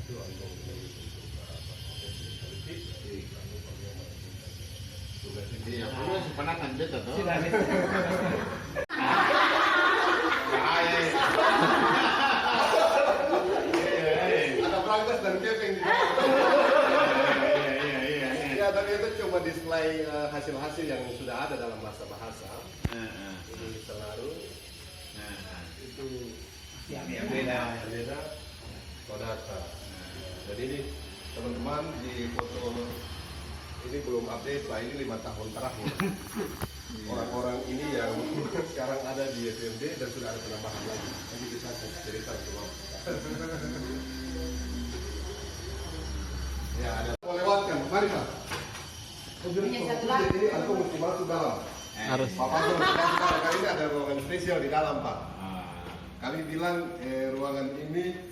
itu untuk proses politik, lalu bagaimana tugas itu. Iya, punya sepenatan beta toh. Ada perangkas dan keping di ya, tapi itu cuma display hasil-hasil yang sudah ada dalam bahasa. Ini selalu itu yang beda data. Jadi ini teman-teman di foto ini belum update lah, ini 5 tahun terakhir. Orang-orang ini yang sekarang ada di FMD dan sudah ada penambahan lagi. Nanti bisa cerita semua. Ya, ada mau lewatkan, mari Pak. Ini aku mesti masuk dalam. Harus. Pak Pastor mesti masuk dalam. Kali ini ada ruangan spesial di dalam Pak. Kami bilang ruangan ini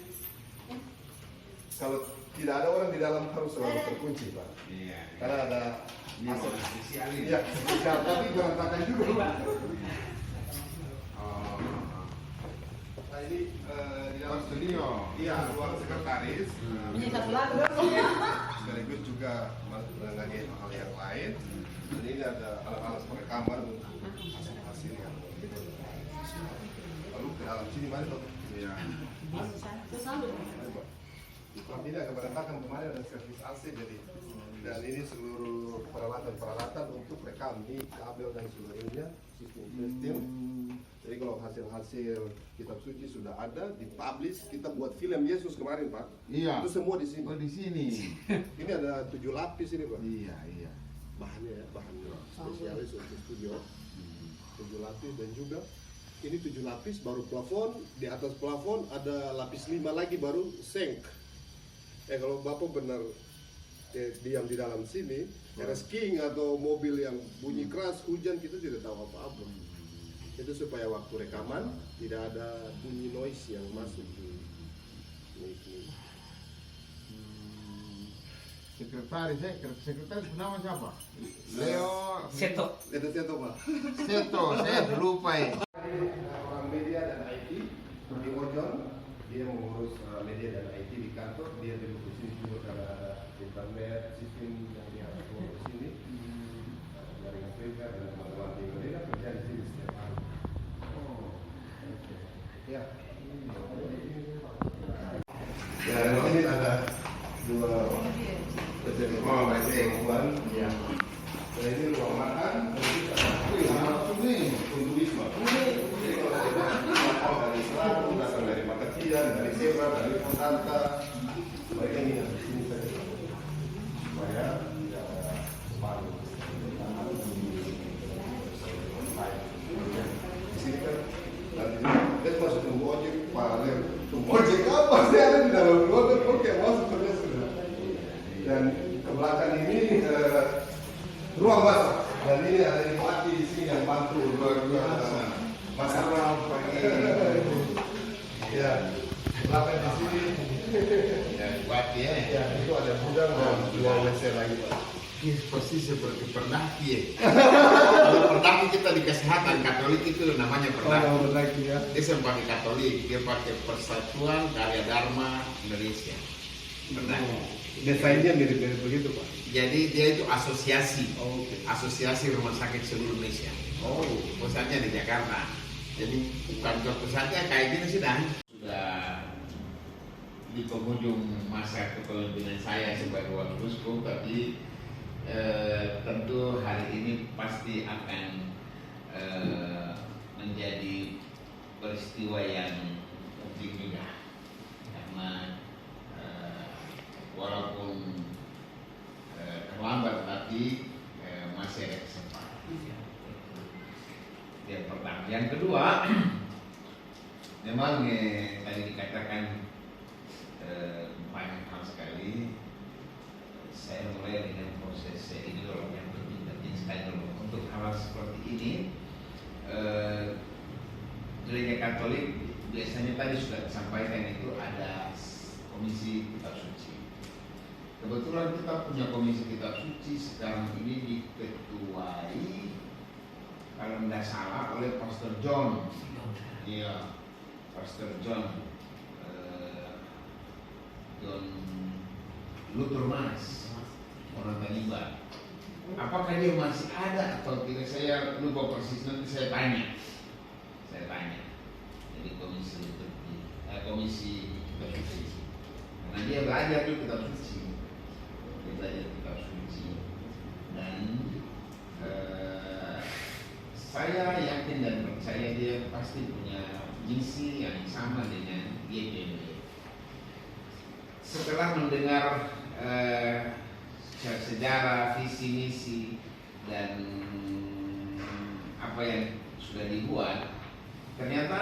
kalau tidak ada orang di dalam harus selalu terkunci Pak. Iya. Karena ada Masuk spesial ini. iya, spesial tapi berantakan juga Pak. Nah ini di dalam studio, iya ruang sekretaris. Ini satu lagi. Sekaligus juga menangani hal yang lain. Dan ini ada alat-alat perekaman untuk hasil-hasil yang lalu ke dalam sini mari Dok. Iya. Ini agak berantakan kemarin ada servis AC jadi dan ini seluruh peralatan untuk rekam ini kabel dan seluruhnya sistem. Jadi kalau hasil-hasil kitab suci sudah ada dipublish, kita buat film Yesus kemarin Pak. Iya. Itu semua di sini. Oh, di sini. Ini ada 7 lapis ini Pak. Iya. Bahannya ya, bahan spesialis untuk studio. 7 lapis dan juga ini 7 lapis baru plafon, di atas plafon ada lapis 5 lagi baru sink. Kalau Bapak benar diam di dalam sini, karena skiing atau mobil yang bunyi keras, hujan kita tidak tahu apa-apa. Itu supaya waktu rekaman tidak ada bunyi noise yang masuk di ini. Sekretaris nama siapa? Leo Seto. Itu Pak. Seto, saya lupa ya. Orang media dan IT di Ojon, dia mengurus media dan IT di kantor, dia duduk di sini juga karena ada internet, sistem yang dia harus mengurus sini. Dari Afrika dan teman-teman di Indonesia kerja di sini setiap hari. Ya. Ya, ini ada 2 perempuan. Ya. Dan ini ruang makan. Untuk Wisma. Jadi kalau dari Selatan, datang dari Makassar, dari Sebar, dari Kosanta, mereka ini di sini saja. Supaya tidak separuh. Di sini kan nanti dia masuk tunggu ojek paralel. Tunggu ojek apa sih ada di dalam keluarga? Oke, masuk saja sudah. Dan ke belakang ini ruang masak. Dan ini ada Ibu Ati di sini yang bantu luar biasa. Masak pagi. Ya, belakang di sini. Ya, Bupati ya. Ya, itu ada gudang dan 2 WC lagi Pak. Ini pasti seperti perdaki ya. Kalau perdaki kita di kesehatan Katolik itu namanya perdaki. lagi ya. Dia sebagai Katolik, dia pakai Persatuan Karya Dharma Indonesia. Perdaki. Desainnya mirip-mirip begitu Pak. Jadi dia itu asosiasi, Oke. asosiasi rumah sakit seluruh Indonesia. Pusatnya di Jakarta. Jadi kantor pusatnya kayak gini sudah di penghujung masa kepemimpinan saya sebagai wakil uskup, tapi tentu hari ini pasti akan menjadi peristiwa yang penting juga karena walaupun terlambat tapi masih ada kesempatan. Yang pertama, yang kedua, memang tadi dikatakan banyak hal sekali. Saya mulai dengan proses ini dulu yang penting sekali dulu untuk hal seperti ini. Gereja Katolik biasanya tadi sudah disampaikan itu ada komisi kitab suci. Kebetulan kita punya komisi kitab suci sekarang ini diketuai kalau tidak salah oleh Pastor John. Iya, Pastor John Luther Mas, orang Tanimbar. Apakah dia masih ada atau tidak, saya lupa persis, nanti saya tanya. Jadi komisi kitab suci, karena dia belajar di kitab suci, dan saya yakin dan percaya dia pasti punya misi yang sama dengan YPMD. Setelah mendengar sejarah, visi misi dan apa yang sudah dibuat, ternyata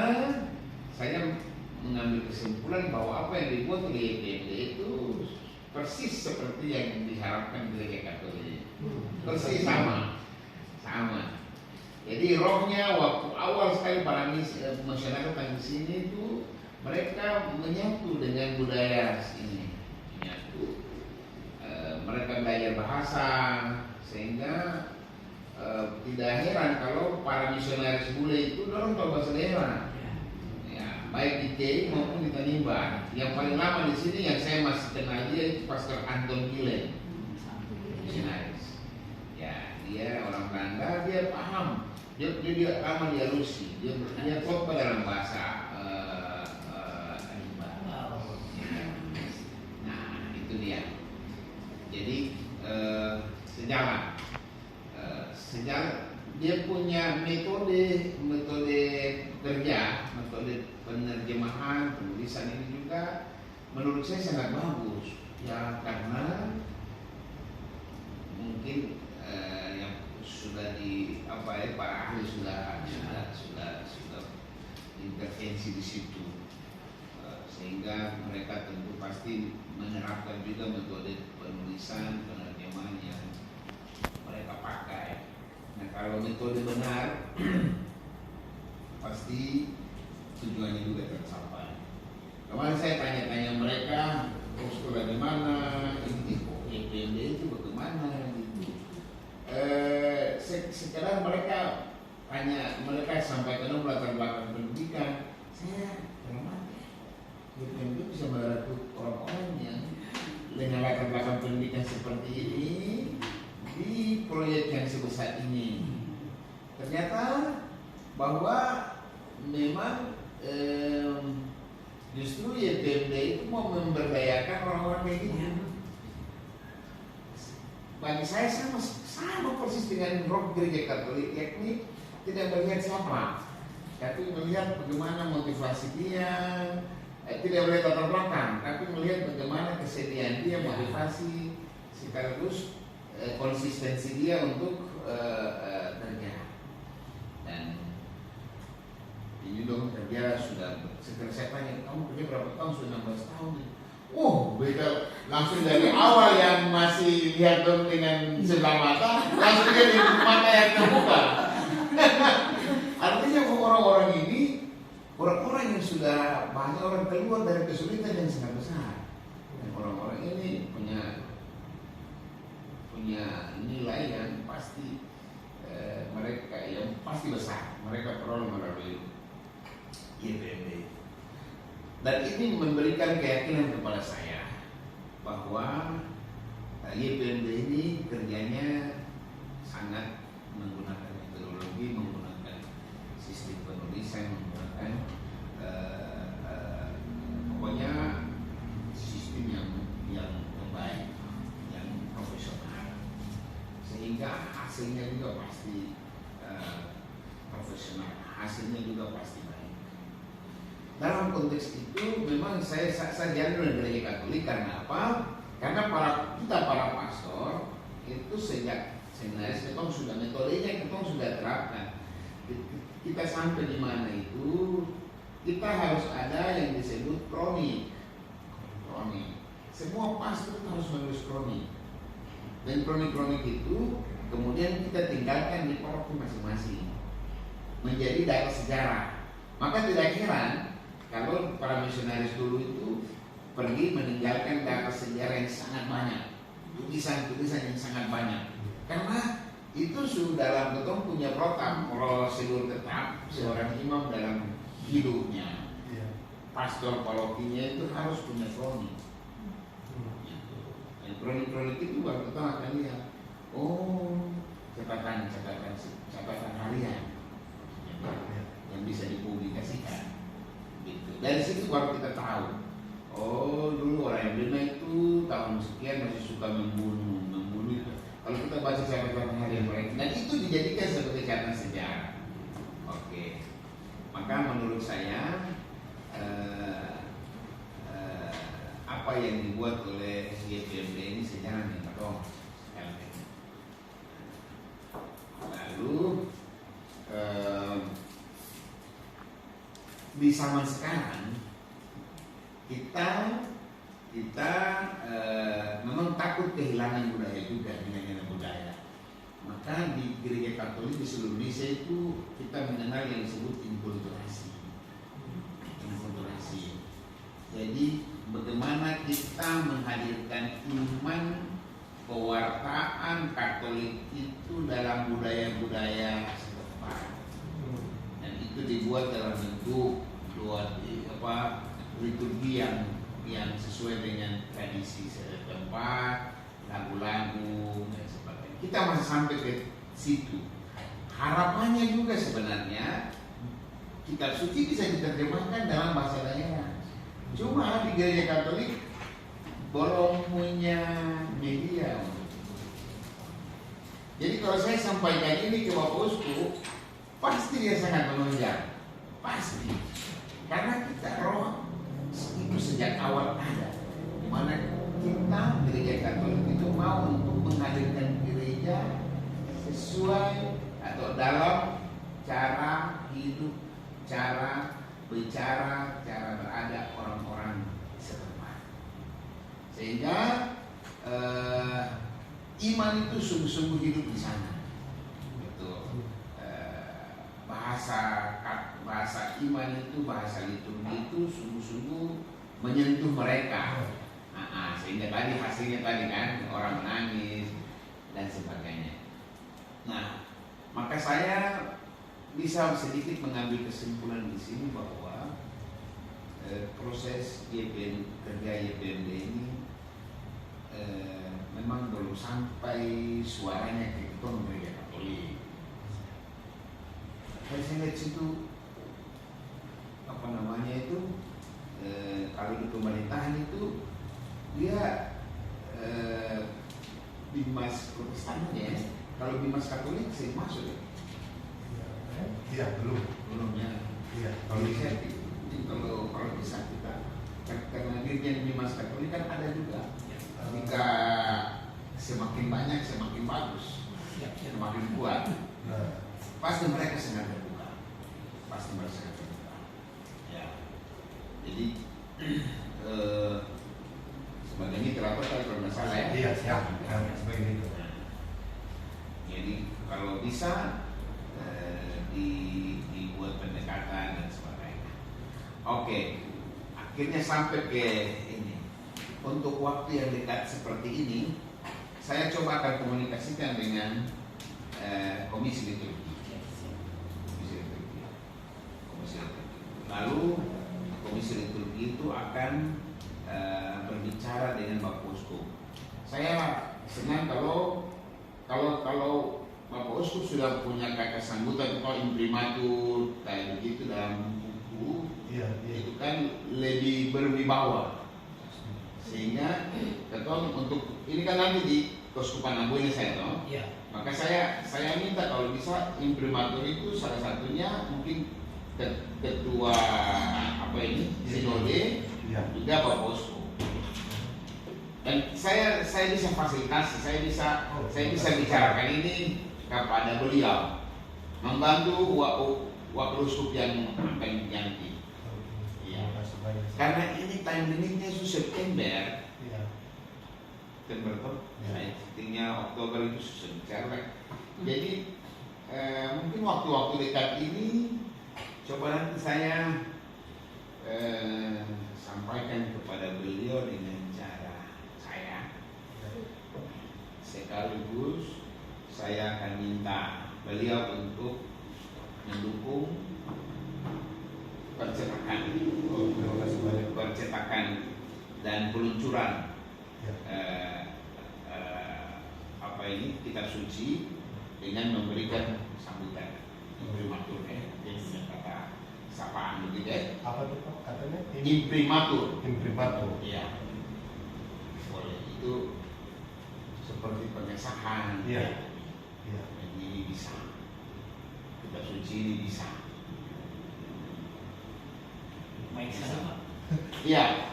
saya mengambil kesimpulan bahwa apa yang dibuat oleh YPMD itu persis seperti yang diharapkan Gereja Katolik. Persis sama. Jadi rohnya waktu awal sekali para masyarakat yang di sini itu mereka menyatu dengan budaya sini, mereka belajar bahasa, sehingga tidak heran kalau para misionaris bule itu dorong tahu bahasa daerah, ya, baik di TI maupun di Tanimbar. Yang paling lama di sini yang saya masih kenal dia itu Pastor Anton Gilen, misionaris. Ya, dia orang Belanda, dia paham. Dia lama di Rusi, dia khotbah dalam bahasa Tanimbar. Nah, itu dia. Jadi sejarah dia punya metode kerja, metode penerjemahan, penulisan ini juga menurut saya sangat bagus ya, karena mungkin yang sudah para ahli sudah intervensi di situ, sehingga mereka tentu pasti menerapkan juga metode penulisan, penerjemahan yang mereka pakai. Nah, kalau metode benar pasti tujuannya juga tercapai. Kemarin saya tanya-tanya mereka, sekolah di mana, ini kok YPMD itu bagaimana gitu. Sekarang mereka sampaikan latar belakang pendidikan, saya terlalu YPMD bisa merekrut orang-orang yang dengan latar belakang pendidikan seperti ini di proyek yang sebesar ini. Ternyata bahwa memang justru YPMD itu mau memberdayakan orang-orang kayak gini. Bagi saya sama persis dengan roh Gereja Katolik, yakni tidak melihat siapa, tapi melihat bagaimana motivasi dia. Tidak melihat latar belakang, tapi melihat bagaimana kesediaan dia, motivasi, sekaligus konsistensi dia untuk kerja. Dan ini dong kerja sudah, setelah saya tanya, kamu kerja berapa tahun? Sudah 16 tahun. Beda langsung dari awal yang masih lihat dong dengan sebelah mata, langsung jadi mata yang terbuka. Artinya orang-orang ini orang-orang yang sudah banyak orang keluar dari kesulitan yang sangat besar, dan orang-orang ini punya nilai yang pasti mereka yang pasti besar, mereka perlu melalui YPMD. Dan ini memberikan keyakinan kepada saya bahwa YPMD ini kerjanya sangat menggunakan metodologi, menggunakan sistem penulisan, menggunakan pokoknya sistem yang baik, yang profesional, sehingga hasilnya juga pasti profesional, hasilnya juga pasti baik. Dalam konteks itu memang saya jalan dengan Gereja Katolik. Karena apa? Karena para pastor itu sejak seminaris kita sudah metodenya, kita sudah terapkan. Kita sampai di mana itu kita harus ada yang disebut kronik. Semua pastor harus menulis kronik, dan kronik itu kemudian kita tinggalkan di paroki masing-masing menjadi data sejarah. Maka tidak heran kalau para misionaris dulu itu pergi meninggalkan data sejarah yang sangat banyak, tulisan-tulisan yang sangat banyak, karena itu sudah dalam ketong punya prosedur tetap seorang imam dalam hidupnya. Pastor parokinya itu harus punya kronik. kronik-kronik itu baru kita akan lihat. Oh, catatan harian yang bisa dipublikasikan. Gitu. Dari situ baru kita tahu. Oh, dulu orang Indonesia itu tahun sekian masih suka membunuh. Kalau kita baca catatan harian mereka, dan itu dijadikan sebagai catatan sejarah. Oke, maka menurut saya apa yang dibuat oleh YPMD ini sejarah yang betul. Lalu di zaman sekarang kita memang takut kehilangan budaya juga dengan budaya. Maka di gereja Katolik di seluruh Indonesia itu kita mengenal yang disebut inkulturasi. Jadi bagaimana kita menghadirkan iman pewartaan Katolik itu dalam budaya-budaya setempat. Dan itu dibuat dalam bentuk liturgi yang sesuai dengan tradisi setempat, lagu-lagu dan sebagainya. Kita masih sampai ke situ. Harapannya juga sebenarnya kitab suci bisa diterjemahkan dalam bahasa daerah. Cuma di gereja Katolik belum punya media. Jadi kalau saya sampaikan ini ke Bapak Uskup, pasti dia sangat menunjang. Pasti. Karena kita roh itu sejak awal ada, di mana kita gereja Katolik itu mau untuk menghadirkan gereja sesuai atau dalam cara hidup, cara bicara, cara berada orang-orang setempat. Sehingga iman itu sungguh-sungguh hidup di sana. Betul. Bahasa iman itu, bahasa liturgi itu sungguh-sungguh menyentuh mereka. Sehingga tadi hasilnya tadi kan orang menangis dan sebagainya. Nah, maka saya bisa sedikit mengambil kesimpulan di sini bahwa proses kerja YPMD ini memang belum sampai suaranya ke ketua gereja Katolik. Saya lihat situ kalau di pemerintahan itu dia Bimas Protestan ya. Kalau Bimas Katolik sih masuk ya? Iya, belum ya. Iya, Kalau bisa kita karena dirjen Bimas Katolik kan ada juga. Jika semakin banyak semakin bagus, semakin kuat. Pasti mereka sangat terbuka. Ya. Jadi sebagai mitra kalau nggak salah ya. Iya, siap. Sebagai itu. Jadi kalau bisa dibuat pendekatan dan sebagainya. Oke, akhirnya sampai ke ini. Untuk waktu yang dekat seperti ini, saya coba akan komunikasikan dengan Komisi Liturgi. Lalu Komisi Liturgi itu akan berbicara dengan Bapak Uskup. Saya senang kalau Bapak Uskup sudah punya kata sambutan atau imprimatur kayak begitu dalam buku, itu kan lebih berwibawa. Sehingga ketua untuk ini kan nanti di Keuskupan Ambo ini saya tahu. Maka saya minta kalau bisa imprimatur itu salah satunya mungkin ketua sinode juga Bapak Uskup. Dan saya bisa fasilitasi, saya bisa bicarakan ini kepada beliau, membantu wakil uskup yang akan diganti. Ya. Karena ini time limitnya itu September. Tinggal Oktober itu susah bicara. Jadi mungkin waktu-waktu dekat ini coba nanti saya sampaikan kepada beliau dengan cara saya. Sekaligus saya akan minta beliau untuk mendukung percetakan dan peluncuran ini kitab suci dengan memberikan sambutan imprimatur dengan kata sapaan begitu ya. Apa tuh Pak katanya? Imprimatur. Imprimatur. Iya. Boleh itu seperti pengesahan. Iya. Iya. Ini bisa. Kitab suci ini bisa. Baik sama. Iya.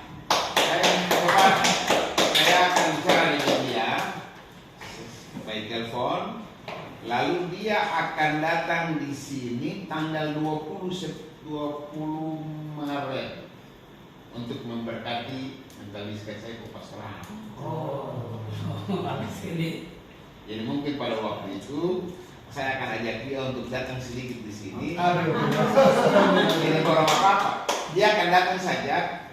Saya akan bicara dengan dia by telepon. Lalu dia akan datang di sini tanggal 20 Maret untuk memberkati mentaliskan saya ke pastoral. Oh, habis ini. Jadi mungkin pada waktu itu saya akan ajak dia untuk datang sedikit di sini. Jadi orang apa? Dia akan datang saja,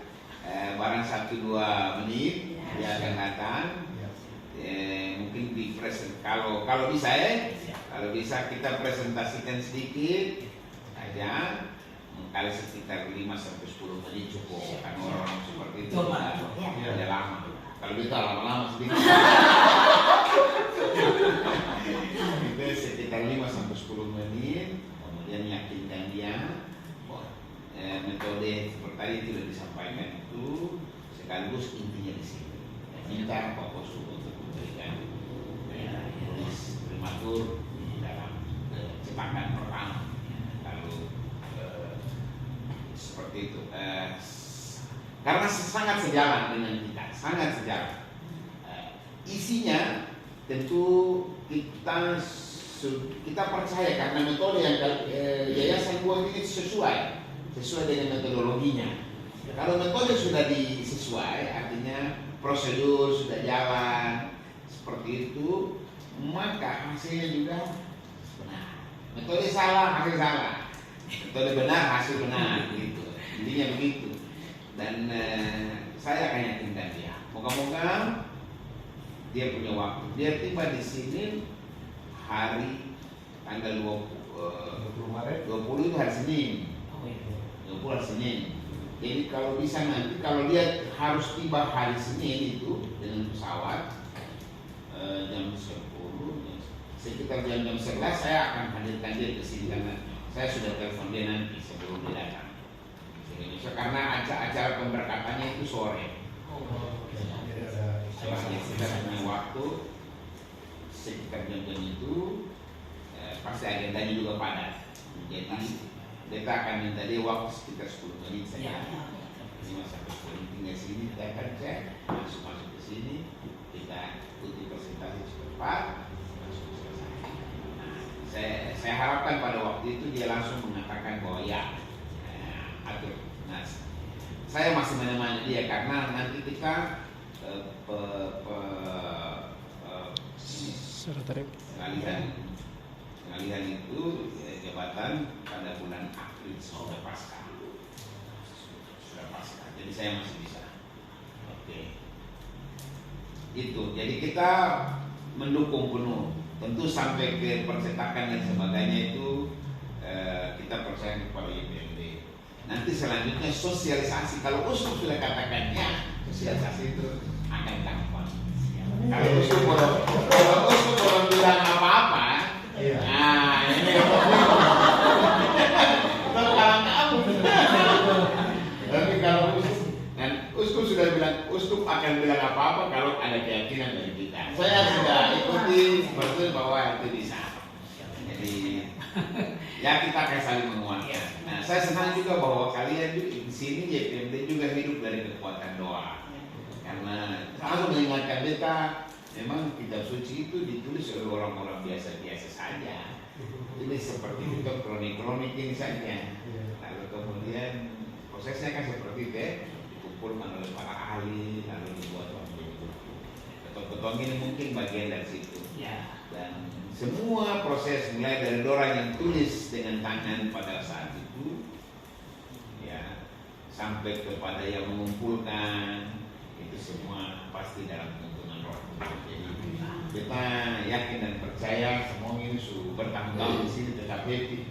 barang 1-2 menit dia akan datang. Mungkin di present kalau bisa kalau bisa kita presentasikan sedikit aja, kali sekitar 5-10 menit cukup, kan orang seperti itu udah lama. Kalau kita lama-lama sedikit itu sekitar 5-10 menit, kemudian yakinkan dia metode seperti tadi tidak disampaikan itu sekaligus intinya di sini. Minta Pak Posu untuk memberikan tulis primatur di dalam cetakan pertama. Lalu seperti itu. Karena sangat sejalan dengan kita, sangat sejalan. Isinya tentu kita percaya karena metode yang yayasan buat ini sesuai dengan metodologinya. Kalau metode sudah disesuai, artinya prosedur sudah jalan seperti itu, maka hasilnya juga benar. Metode salah, hasil salah. Metode benar, hasil benar, gitu. Intinya begitu. Dan saya akan yakinkan dia. Moga-moga dia punya waktu. Dia tiba di sini hari tanggal 20 Maret. 20 itu hari Senin. 20 hari Senin. Jadi kalau bisa nanti kalau dia harus tiba hari Senin itu dengan pesawat jam 10 sekitar jam 11 saya akan hadirkan dia ke sini karena saya sudah telepon dia nanti sebelum dia datang ke Indonesia karena acara pemberkatannya itu sore. Jadi kita punya waktu sekitar jam-jam itu pasti agendanya juga padat. Jadi kita akan minta dia waktu sekitar 10 menit saja. 5-10 menit tinggal sini, kita akan cek, masuk ke sini, kita ikuti presentasi setempat, langsung selesai. Nah, saya harapkan pada waktu itu dia langsung mengatakan bahwa ya, atur. Nah, saya masih menemani dia karena nanti kita pengalihan itu jabatan pada bulan April sudah pasca. Jadi saya masih bisa. Oke. Itu. Jadi kita mendukung penuh. Tentu sampai ke percetakan dan sebagainya itu kita percaya kepada YPMD. Nanti selanjutnya sosialisasi. Kalau uskup sudah katakannya sosialisasi itu akan gampang. Kalau uskup belum bilang apa-apa, nah ini tapi kalau uskup sudah bilang, uskup akan bilang apa-apa kalau ada keyakinan dari kita. Saya sudah ikuti seperti bahwa itu bisa. Jadi ya kita akan saling menguatkan. Nah, saya senang juga bahwa kalian di sini YPMD juga hidup dari kekuatan doa. Karena selalu mengingatkan kita, memang kitab suci itu ditulis oleh orang-orang biasa-biasa saja. Ini seperti itu kronik-kronik ini saja. Lalu kemudian prosesnya kan seperti itu, dikumpulkan oleh para ahli, lalu dibuat menjadi buku. Ketong-ketong ini mungkin bagian dari situ. Dan semua proses mulai dari orang yang tulis dengan tangan pada saat itu, ya, sampai kepada yang mengumpulkan, itu semua pasti dalam tuntunan Roh. Jadi kita yakin dan percaya semua ini sudah bertanggung di sini tetap happy.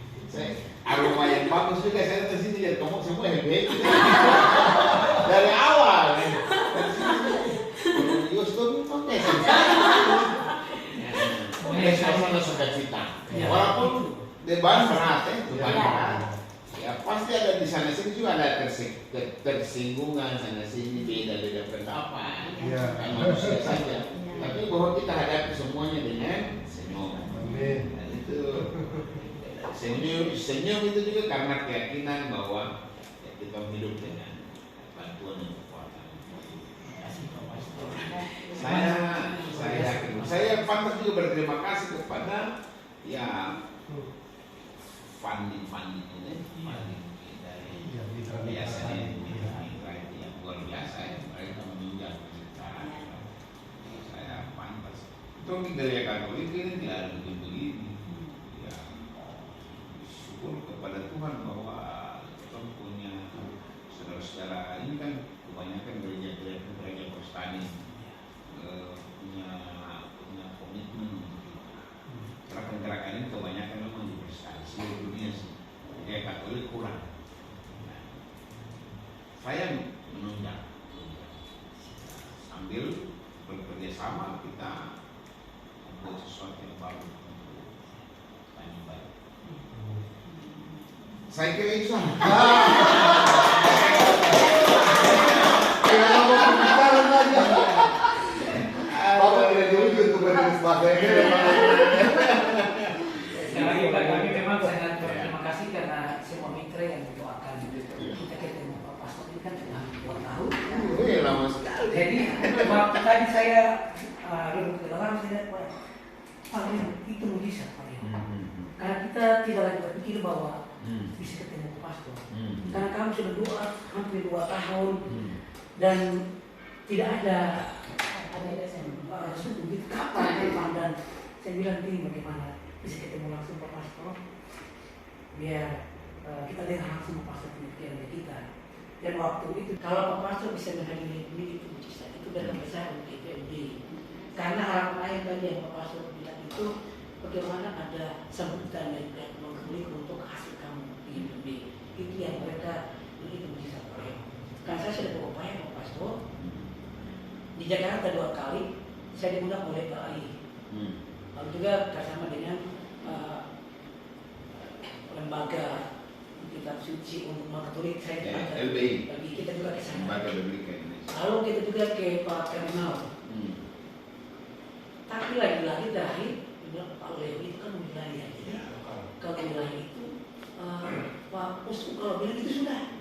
Aroma yang bagus juga saya ke sini lihat kamu semua happy dari awal. Yus tuh ada suasana sukacita. Ya, Walaupun itu. beban berat itu Ya. banyak. Ya pasti ada di sana sini juga ada tersinggungan sana sini beda-beda pendapat. Ya. Kan manusia saja. Tapi bahwa kita hadapi semuanya dengan senyum. Amin. Dan itu senyum itu juga karena keyakinan bahwa ya, kita hidup dengan bantuan dan kekuatan. Saya yakin. Saya pantas juga berterima kasih kepada ya funding ini, funding dari Ya, mitra-mitra biasanya tadi. mitra yang luar biasa ya, mereka menunjang kita. Saya pantas. Itu gereja Katolik ini tidak ada begini. Ya, syukur kepada Tuhan bahwa kita punya saudara-saudara ini kan kebanyakan gereja Protestan punya komitmen untuk kita. Gerakan-gerakan ini kebanyakan memang di Protestan seluruh dunia sih. Kayak Katolik kurang. Nah, saya menunjang sambil bekerja sama kita membuat sesuatu yang baru untuk yang baik. Saya kira itu saja. Kenapa mau bicara lagi? Bapak tidak diuji untuk berjenis bahasa Inggris. Sekali lagi kami memang sangat berterima kasih karena semua mitra yang mendoakan kita ketemu Pak Pastor ini kan sudah 2 tahun. Wih, lama sekali. Jadi waktu tadi saya duduk di dalam saya lihat Pak itu mujizat Pak. Karena kita tidak lagi berpikir bahwa bisa ketemu Pak Pastor. Karena kami sudah doa hampir 2 tahun dan tidak ada begitu kapan memang, dan saya bilang ini bagaimana bisa ketemu langsung Pak Pastor biar kita lihat langsung Pak Pastor pemikiran kita. Dan waktu itu kalau Pak Pastor bisa menghadiri ini itu mujizat, itu datang besar untuk IPMD. Karena harapan lain tadi yang Pak Pastor bilang itu bagaimana ada sambutan dari pihak Katolik untuk hasil kamu di IPMD. Itu yang mereka begitu mujizat Pak. Karena saya sudah berupaya Pak Pastor di Jakarta 2 kali saya diundang oleh Pak Ali. Lalu juga bersama dengan lembaga kitab suci untuk umat Katolik saya diundang. LBI. Bagi kita juga ke sana. Lembaga Biblika Indonesia. Lalu kita juga ke Pak Kardinal. Tapi lagi-lagi terakhir bilang Pak Leo itu kan wilayah. Kalau wilayah itu Pak Uskup kalau bilang itu sudah.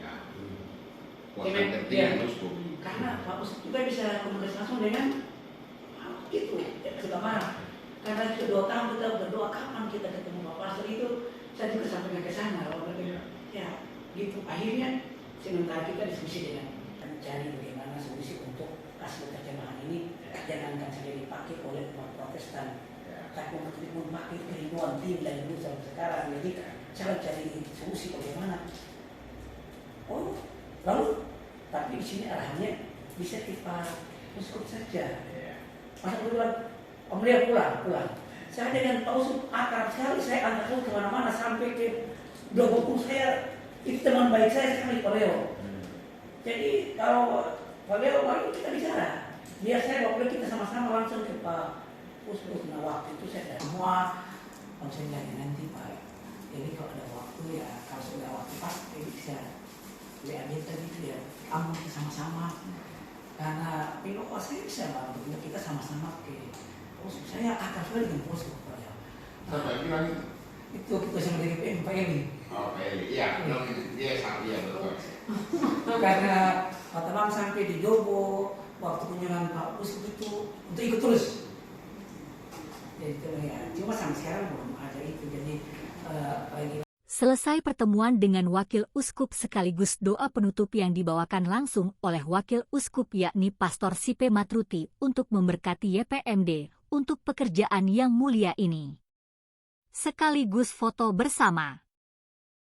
Kuasa tertinggi Uskup. Karena Pak Uskup juga bisa komunikasi langsung dengan itu sudah marah. Karena sudah 2 tahun kita berdoa kapan kita ketemu Pak Pastor itu, saya juga sampaikan ke sana. Lalu mereka ya gitu. Akhirnya sementara kita diskusi dengan mencari bagaimana solusi untuk kasus terjemahan ini jangankan saja dipakai oleh umat Protestan, tapi untuk memakai kerinduan tim dari dulu sampai sekarang. Jadi saya cari solusi bagaimana. Oh, lalu tapi di sini arahannya bisa kita Uskup saja. Masa kebetulan Om Leo pulang. Saya dengan Pak Uskup akrab sekali, saya antar kemana-mana sampai ke Dobokung saya itu teman baik saya sekali Pak Leo. Jadi kalau Pak Leo mari kita bicara. Biar saya waktu kita sama-sama langsung ke Pak Uskup. Nah waktu itu saya semua langsung nanti Pak. Jadi kalau ada waktu ya kalau sudah waktu pas bisa lihat gitu ya. Kamu sama-sama. Karena pilot saya bisa bantu kita sama-sama ke Uskup. Saya akan sekali dengan Uskup Pak Leo. Siapa yang bilang itu? Itu kita sama DPM Pak Eli. Oh, Pak Eli. Iya, dia sama dia betul. Karena Pak Tabang sampai di Jobo waktu kunjungan Pak Uskup itu untuk ikut terus. Jadi ya, cuma sampai sekarang belum ada itu. Jadi lagi. Selesai pertemuan dengan Wakil Uskup sekaligus doa penutup yang dibawakan langsung oleh Wakil Uskup yakni Pastor Sipe Matruti untuk memberkati YPMD untuk pekerjaan yang mulia ini. Sekaligus foto bersama.